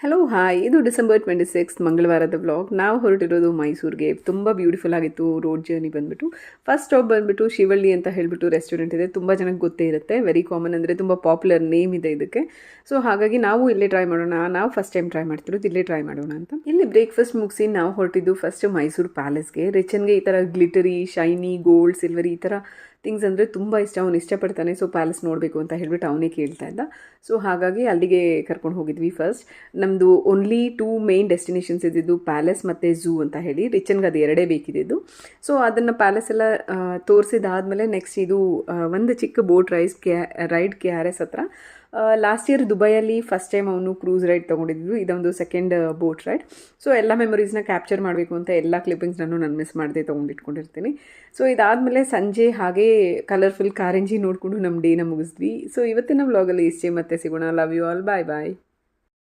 Hello hi, ಇದು December 26 ಮಂಗಳವಾರದ vlog. ನಾವು ಹೊರಟಿರೋದು ಮೈಸೂರಿಗೆ. ತುಂಬ ಬ್ಯೂಟಿಫುಲ್ ಆಗಿತ್ತು ರೋಡ್ ಜರ್ನಿ ಬಂದುಬಿಟ್ಟು. ಫಸ್ಟ್ ಸ್ಟಾಪ್ ಬಂದುಬಿಟ್ಟು ಶಿವಳ್ಳಿ ಅಂತ ಹೇಳಿಬಿಟ್ಟು ರೆಸ್ಟೋರೆಂಟ್ ಇದೆ. ತುಂಬ ಜನಕ್ಕೆ ಗೊತ್ತೇ ಇರುತ್ತೆ, ವೆರಿ ಕಾಮನ್, ಅಂದರೆ ತುಂಬ ಪಾಪ್ಯುಲರ್ ನೇಮ್ ಇದೆ ಇದಕ್ಕೆ. ಸೊ ಹಾಗಾಗಿ ನಾವು ಇಲ್ಲೇ ಟ್ರೈ ಮಾಡೋಣ, ನಾವು ಫಸ್ಟ್ ಟೈಮ್ ಟ್ರೈ ಮಾಡ್ತಿರೋದು, ಇಲ್ಲೇ ಟ್ರೈ ಮಾಡೋಣ ಅಂತ. ಇಲ್ಲಿ ಬ್ರೇಕ್ಫಾಸ್ಟ್ ಮುಗಿಸಿ ನಾವು ಹೊರಟಿದ್ದು ಫಸ್ಟ್ ಮೈಸೂರು ಪ್ಯಾಲೇಸ್ಗೆ. ರಿಚನ್ಗೆ ಈ ಥರ ಗ್ಲಿಟರಿ, ಶೈನಿ, ಗೋಲ್ಡ್, ಸಿಲ್ವರ್ ಈ ಥರ ಥಿಂಗ್ಸ್ ಅಂದರೆ ತುಂಬ ಇಷ್ಟ. ಅವನು ಇಷ್ಟಪಡ್ತಾನೆ. ಸೊ ಪ್ಯಾಲೇಸ್ ನೋಡಬೇಕು ಅಂತ ಹೇಳ್ಬಿಟ್ಟು ಅವನೇ ಕೇಳ್ತಾ ಇದ್ದ. ಸೊ ಹಾಗಾಗಿ ಅಲ್ಲಿಗೆ ಕರ್ಕೊಂಡು ಹೋಗಿದ್ವಿ. ಫಸ್ಟ್ ನಮ್ಮದು ಓನ್ಲಿ 2 ಮೇನ್ ಡೆಸ್ಟಿನೇಷನ್ಸ್ ಇದ್ದಿದ್ದು, ಪ್ಯಾಲೇಸ್ ಮತ್ತು ಝೂ ಅಂತ ಹೇಳಿ. ರಿಚನ್ಗೆ ಅದು ಎರಡೇ ಬೇಕಿದ್ದು. ಸೊ ಅದನ್ನು ಪ್ಯಾಲೇಸ್ ಎಲ್ಲ ತೋರಿಸಿದಾದ್ಮೇಲೆ ನೆಕ್ಸ್ಟ್ ಇದು ಒಂದು ಚಿಕ್ಕ ಬೋಟ್ ರೈಡ್ KRS ಹತ್ರ. ಲಾಸ್ಟ್ ಇಯರ್ ದುಬೈಯಲ್ಲಿ ಫಸ್ಟ್ ಟೈಮ್ ಅವನು ಕ್ರೂಸ್ ರೈಡ್ ತೊಗೊಂಡಿದ್ದು. ಇದೊಂದು ಸೆಕೆಂಡ್ ಬೋಟ್ ರೈಡ್. ಸೊ ಎಲ್ಲ ಮೆಮೊರೀಸ್ನ ಕ್ಯಾಪ್ಚರ್ ಮಾಡಬೇಕು ಅಂತ ಎಲ್ಲ ಕ್ಲಿಪ್ಪಿಂಗ್ಸ್ ನಾನು ಮಿಸ್ ಮಾಡದೆ ತೊಗೊಂಡಿಟ್ಕೊಂಡಿರ್ತೀನಿ. ಸೊ ಇದಾದಮೇಲೆ ಸಂಜೆ ಹಾಗೇ ಕಲರ್ಫುಲ್ ಕಾರಂಜಿ ನೋಡಿಕೊಂಡು ನಮ್ಮ ಡೇನ ಮುಗಿಸಿದ್ವಿ. ಸೊ ಇವತ್ತಿನ ವ್ಲಾಗಲ್ಲಿ ಇಷ್ಟೇ, ಮತ್ತೆ ಸಿಗೋಣ. Love you all, bye bye.